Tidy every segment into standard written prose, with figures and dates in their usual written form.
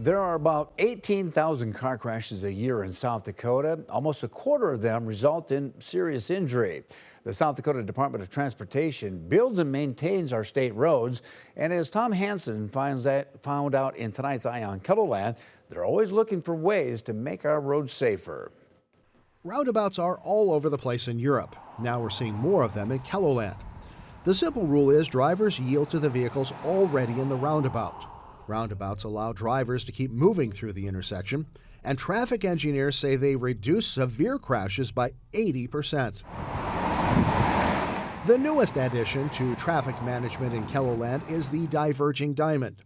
There are about 18,000 car crashes a year in South Dakota. Almost a quarter of them result in serious injury. The South Dakota Department of Transportation builds and maintains our state roads. And as Tom Hansen found out in tonight's Eye on Kettleland, they're always looking for ways to make our roads safer. Roundabouts are all over the place in Europe. Now we're seeing more of them in Kettleland. The simple rule is drivers yield to the vehicles already in the roundabout. Roundabouts allow drivers to keep moving through the intersection, and traffic engineers say they reduce severe crashes by 80%. The newest addition to traffic management in Kettleland is the diverging diamond.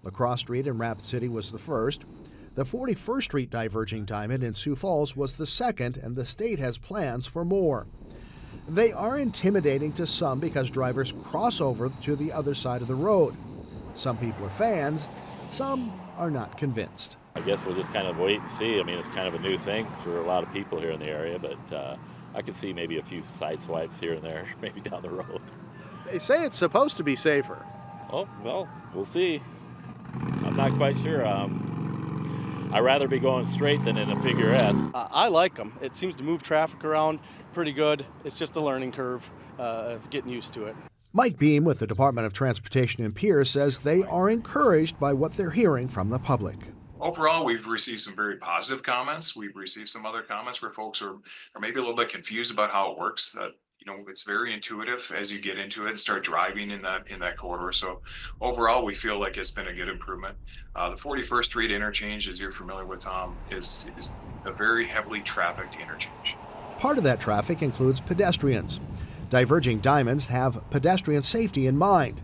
Lacrosse Street in Rapid City was the first. The 41st Street diverging diamond in Sioux Falls was the second, and the state has plans for more. They are intimidating to some because drivers cross over to the other side of the road. Some people are fans, some are not convinced. I guess we'll just kind of wait and see. I mean, it's kind of a new thing for a lot of people here in the area, but I could see maybe a few side swipes here and there, maybe down the road. They say it's supposed to be safer. Oh, well, we'll see. I'm not quite sure. I'd rather be going straight than in a figure S. I like them. It seems to move traffic around pretty good. It's just a learning curve of getting used to it. Mike Beam with the Department of Transportation in Pierce says they are encouraged by what they're hearing from the public. Overall, we've received some very positive comments. We've received some other comments where folks are maybe a little bit confused about how it works. It's very intuitive as you get into it and start driving in that corridor. So overall, we feel like it's been a good improvement. The 41st Street interchange, as you're familiar with, Tom, is a very heavily trafficked interchange. Part of that traffic includes pedestrians. Diverging diamonds have pedestrian safety in mind.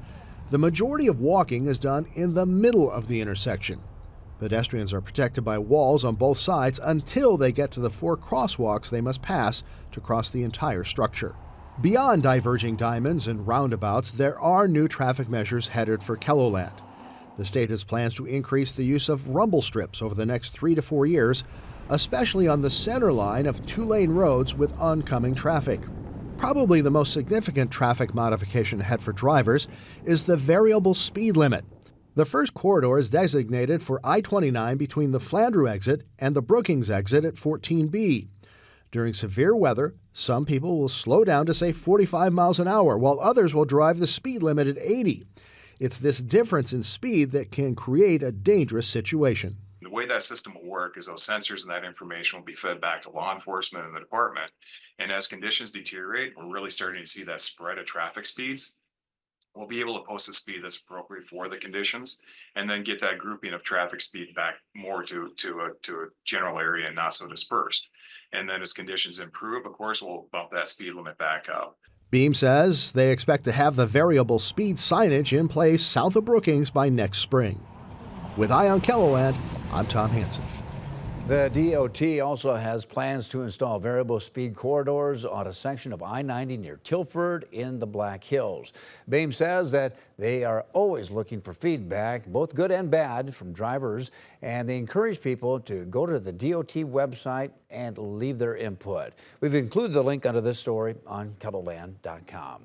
The majority of walking is done in the middle of the intersection. Pedestrians are protected by walls on both sides until they get to the 4 crosswalks they must pass to cross the entire structure. Beyond diverging diamonds and roundabouts, there are new traffic measures headed for Kettleland. The state has plans to increase the use of rumble strips over the next 3 to 4 years, especially on the center line of 2-lane roads with oncoming traffic. Probably the most significant traffic modification ahead for drivers is the variable speed limit. The first corridor is designated for I-29 between the Flandreau exit and the Brookings exit at 14B. During severe weather, some people will slow down to say 45 miles an hour, while others will drive the speed limit at 80. It's this difference in speed that can create a dangerous situation. The way that system will work is those sensors and that information will be fed back to law enforcement and the department. And as conditions deteriorate, we're really starting to see that spread of traffic speeds. We'll be able to post a speed that's appropriate for the conditions and then get that grouping of traffic speed back more to a general area and not so dispersed. And then as conditions improve, of course, we'll bump that speed limit back up. Beam says they expect to have the variable speed signage in place south of Brookings by next spring. With Eye on Kettleland, I'm Tom Hansen. The DOT also has plans to install variable speed corridors on a section of I-90 near Tilford in the Black Hills. Beam says that they are always looking for feedback, both good and bad, from drivers, and they encourage people to go to the DOT website and leave their input. We've included the link under this story on kettleland.com.